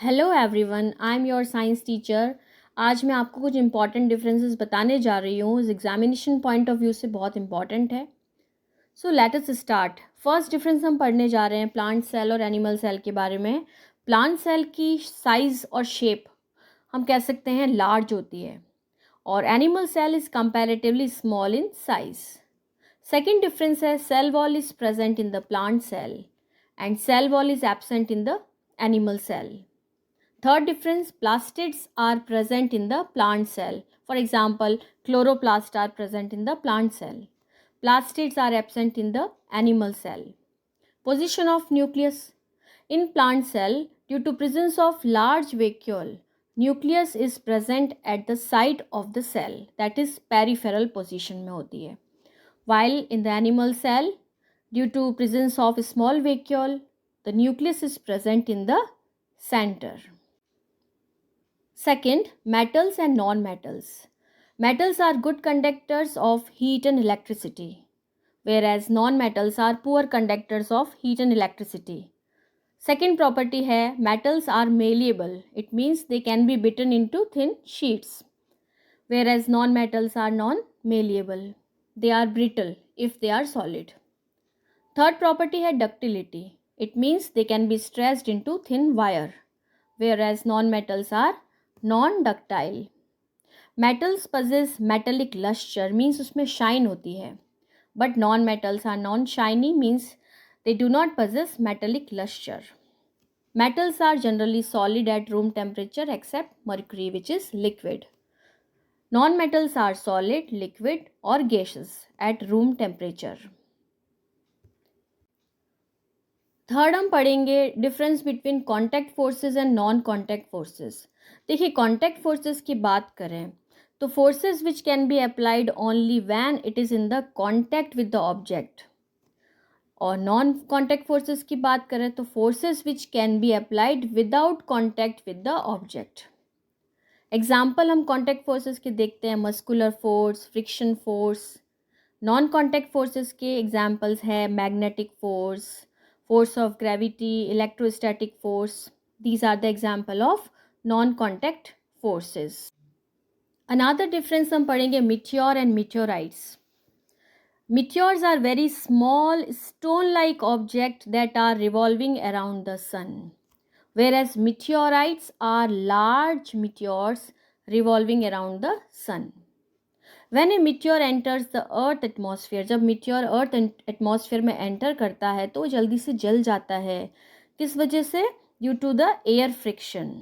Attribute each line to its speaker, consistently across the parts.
Speaker 1: Hello everyone, I am your science teacher. आज मैं आपको कुछ इंपॉर्टेंट डिफरेंसेस बताने जा रही हूँ। इस एग्जामिनेशन पॉइंट ऑफ व्यू से बहुत इंपॉर्टेंट है। So let us start. First difference हम पढ़ने जा रहे हैं प्लांट सेल और एनिमल सेल के बारे में। प्लांट सेल की साइज और शेप हम कह सकते हैं लार्ज होती है और animal cell is comparatively small in size. Second difference है cell wall is present in the plant cell and cell wall is absent in the animal cell. Third difference, plastids are present in the plant cell. For example, chloroplasts are present in the plant cell. Plastids are absent in the animal cell. Position of nucleus. In plant cell, due to presence of large vacuole, nucleus is present at the side of the cell, that is peripheral position में होती है. While in the animal cell, due to presence of small vacuole, the nucleus is present in the center. Second, metals and non-metals. Metals are good conductors of heat and electricity, whereas non-metals are poor conductors of heat and electricity. Second property है metals are malleable. It means they can be beaten into thin sheets, whereas non-metals are non-malleable. They are brittle if they are solid. Third property है ductility. It means they can be stretched into thin wire, whereas non-metals are non-ductile. Metals possess metallic luster, means उसमें shine होती है, but non-metals are non-shiny, means they do not possess metallic luster. Metals are generally solid at room temperature except mercury, which is liquid. Non-metals are solid, liquid or gaseous at room temperature. Third हम पढ़ेंगे difference between contact forces and non contact forces. देखिए, contact forces की बात करें तो forces which can be applied only when it is in the contact with the object. और non contact forces की बात करें तो forces which can be applied without contact with the object. Example हम कॉन्टैक्ट फोर्सेस के देखते हैं muscular force, friction force. Non contact forces के एग्जाम्पल्स हैं magnetic force, force of gravity, electrostatic force. These are the example of non-contact forces. Another difference हम पढ़ेंगे meteor and meteorites. Meteors are very small stone-like objects that are revolving around the sun, whereas meteorites are large meteors revolving around the sun. When a meteor enters the earth atmosphere, जब meteor earth atmosphere में enter करता है तो जल्दी से जल जाता है. किस वजह से? Due to the air friction.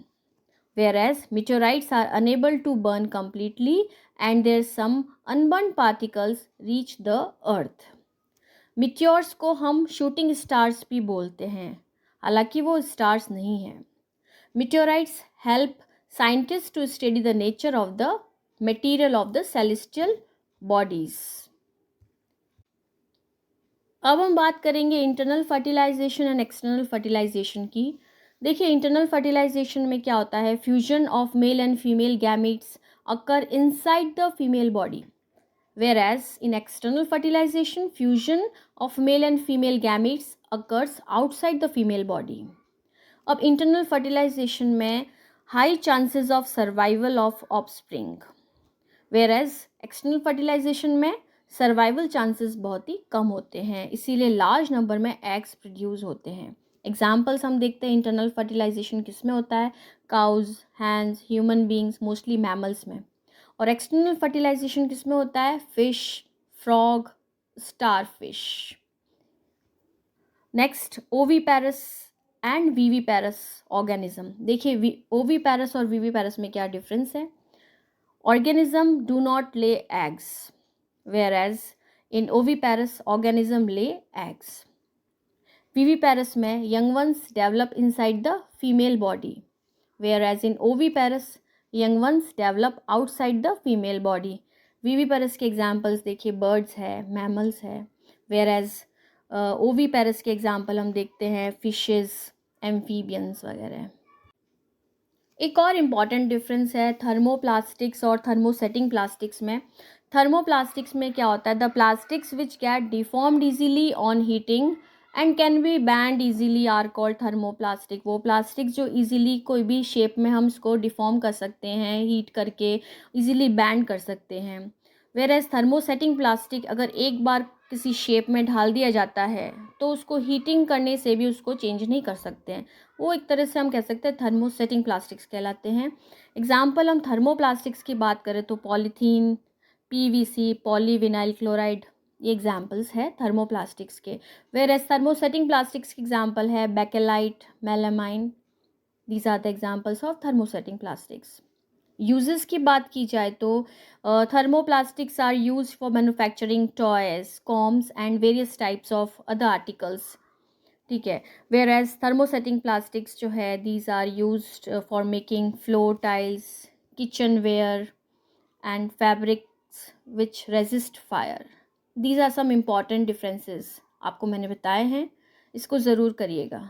Speaker 1: Whereas meteorites are unable to burn completely and their some unburned particles reach the earth. Meteors को हम shooting stars भी बोलते हैं, हालांकि वो stars नहीं हैं. Meteorites help scientists to study the nature of the material of the celestial bodies. अब हम बात करेंगे internal fertilisation and external fertilisation की. देखिए, इंटरनल फर्टिलाइजेशन में क्या होता है, fusion of male and female gametes occur inside the female body, whereas in external fertilization fusion of male and female gametes occurs outside the female body. अब internal fertilisation में high chances of survival of offspring, whereas external fertilisation में survival chances बहुत ही कम होते हैं, इसीलिए large number में एग्स प्रोड्यूस होते हैं. एग्जाम्पल्स हम देखते हैं इंटरनल फर्टिलाइजेशन किस में होता है, cows, hens, human beings, mostly mammals में. और एक्सटर्नल फर्टिलाइजेशन किस में होता है, fish, frog, starfish. Next, oviparous and viviparous organism. देखिए, ओवीपैरस और वीवीपैरस में क्या डिफरेंस है. Organism do not lay eggs, whereas in oviparous organism lay eggs. Viviparous में young ones develop inside the female body, whereas in oviparous young ones develop outside the female body. Viviparous के examples देखिए birds है, mammals है, whereas oviparous के example हम देखते हैं fishes, amphibians वगैरह. एक और इम्पॉर्टेंट डिफरेंस है थर्मोप्लास्टिक्स और थर्मोसेटिंग प्लास्टिक्स में. थर्मोप्लास्टिक्स में क्या होता है, the plastics which get deformed easily on heating and can be bend easily are called thermoplastic. वो प्लास्टिक जो इजीली कोई भी शेप में हम उसको डिफॉर्म कर सकते हैं, हीट करके इजीली बैंड कर सकते हैं। वेयर एज थर्मोसेटिंग प्लास्टिक अगर एक बार किसी शेप में ढाल दिया जाता है तो उसको हीटिंग करने से भी उसको चेंज नहीं कर सकते हैं। वो एक तरह से हम कह सकते हैं थर्मोसेटिंग प्लास्टिक्स कहलाते हैं। एग्जाम्पल हम थर्मोप्लास्टिक्स की बात करें तो पॉलीथीन, पीवीसी, पॉलीविनाइल क्लोराइड, ये एग्जाम्पल्स है थर्मोप्लास्टिक्स के। वेयर एज थर्मोसेटिंग प्लास्टिक्स के एग्जाम्पल है bakelite, melamine. These are the examples of thermosetting plastics. Uses की बात की जाए तो thermoplastics are used for manufacturing toys, combs and various types of other articles. ठीक है। वेयर एज थर्मोसेटिंग प्लास्टिक्स जो है these are used for making floor tiles, kitchenware and fabrics which resist fire. These are some important differences आपको मैंने बताए हैं, इसको ज़रूर करिएगा।